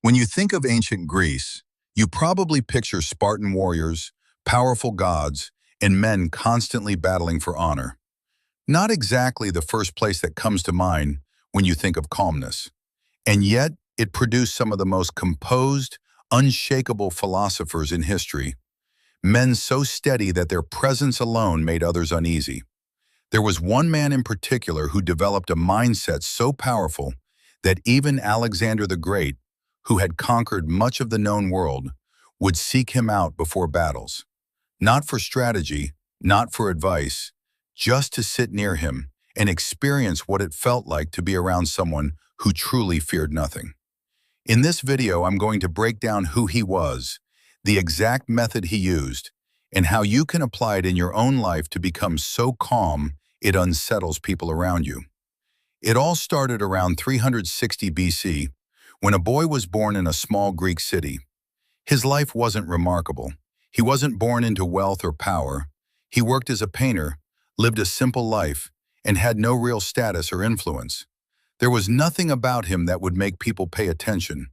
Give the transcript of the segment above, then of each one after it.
When you think of ancient Greece, you probably picture Spartan warriors, powerful gods, and men constantly battling for honor. Not exactly the first place that comes to mind when you think of calmness. And yet, it produced some of the most composed, unshakable philosophers in history, men so steady that their presence alone made others uneasy. There was one man in particular who developed a mindset so powerful that even Alexander the Great, who had conquered much of the known world, would seek him out before battles. Not for strategy, not for advice, just to sit near him and experience what it felt like to be around someone who truly feared nothing. In this video, I'm going to break down who he was, the exact method he used, and how you can apply it in your own life to become so calm it unsettles people around you. It all started around 360 BC, when a boy was born in a small Greek city. His life wasn't remarkable. He wasn't born into wealth or power. He worked as a painter, lived a simple life, and had no real status or influence. There was nothing about him that would make people pay attention,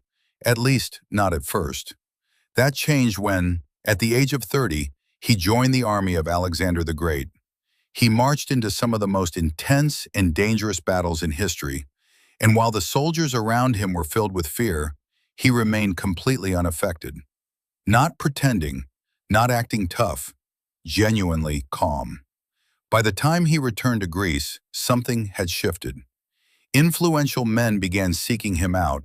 at least not at first. That changed when, at the age of 30, he joined the army of Alexander the Great. He marched into some of the most intense and dangerous battles in history, and while the soldiers around him were filled with fear, he remained completely unaffected. Not pretending, not acting tough, genuinely calm. By the time he returned to Greece, something had shifted. Influential men began seeking him out,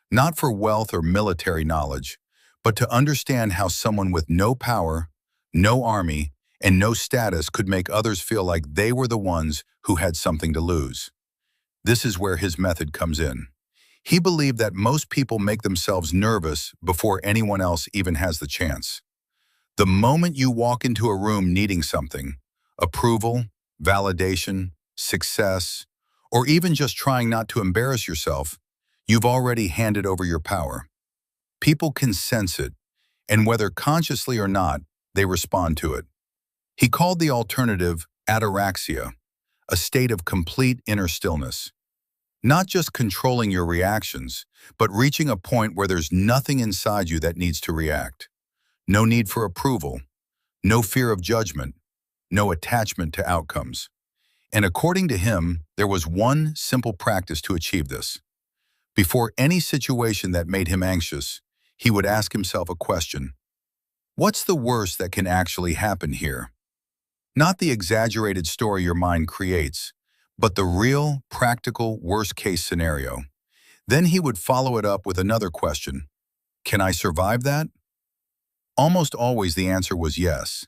not for wealth or military knowledge, but to understand how someone with no power, no army, and no status could make others feel like they were the ones who had something to lose. This is where his method comes in. He believed that most people make themselves nervous before anyone else even has the chance. The moment you walk into a room needing something, approval, validation, success, or even just trying not to embarrass yourself, you've already handed over your power. People can sense it, and whether consciously or not, they respond to it. He called the alternative ataraxia, a state of complete inner stillness. Not just controlling your reactions, but reaching a point where there's nothing inside you that needs to react. No need for approval, no fear of judgment, no attachment to outcomes. And according to him, there was one simple practice to achieve this. Before any situation that made him anxious, he would ask himself a question. What's the worst that can actually happen here? Not the exaggerated story your mind creates, but the real, practical, worst-case scenario. Then he would follow it up with another question. Can I survive that? Almost always the answer was yes.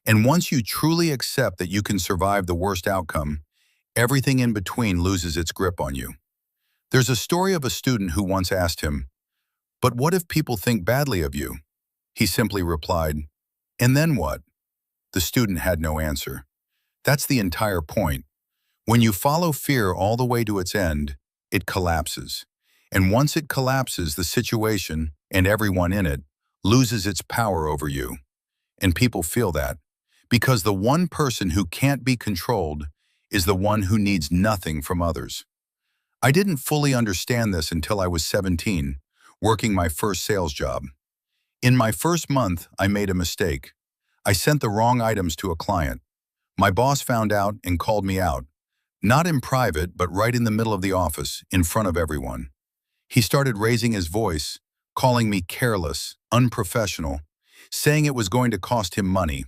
And once you truly accept that you can survive the worst outcome, everything in between loses its grip on you. There's a story of a student who once asked him, "But what if people think badly of you?" He simply replied, "And then what?" The student had no answer. That's the entire point. When you follow fear all the way to its end, it collapses. And once it collapses, the situation, and everyone in it, loses its power over you. And people feel that, because the one person who can't be controlled is the one who needs nothing from others. I didn't fully understand this until I was 17, working my first sales job. In my first month, I made a mistake. I sent the wrong items to a client. My boss found out and called me out. Not in private, but right in the middle of the office, in front of everyone. He started raising his voice, calling me careless, unprofessional, saying it was going to cost him money.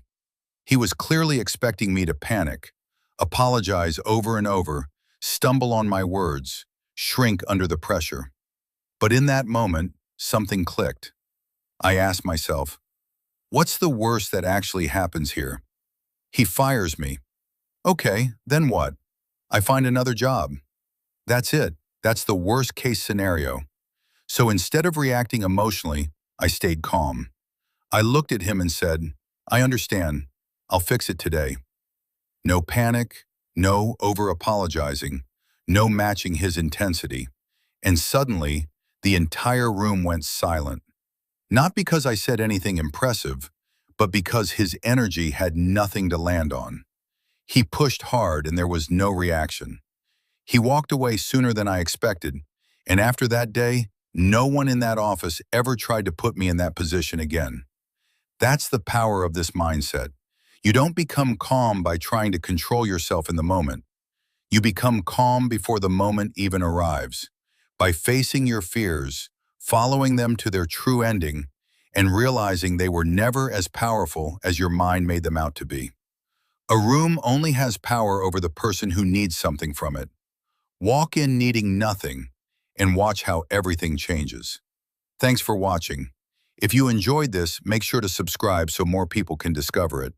He was clearly expecting me to panic, apologize over and over, stumble on my words, shrink under the pressure. But in that moment, something clicked. I asked myself, what's the worst that actually happens here? He fires me. Okay, then what? I find another job. That's it. That's the worst case scenario. So instead of reacting emotionally, I stayed calm. I looked at him and said, I understand. I'll fix it today. No panic, no over-apologizing, no matching his intensity. And suddenly, the entire room went silent. Not because I said anything impressive, but because his energy had nothing to land on. He pushed hard and there was no reaction. He walked away sooner than I expected, and after that day, No one in that office ever tried to put me in that position again. That's the power of this mindset. You don't become calm by trying to control yourself in the moment. You become calm before the moment even arrives, by facing your fears, following them to their true ending, and realizing they were never as powerful as your mind made them out to be. A room only has power over the person who needs something from it. Walk in needing nothing, and watch how everything changes. Thanks for watching. If you enjoyed this, make sure to subscribe so more people can discover it.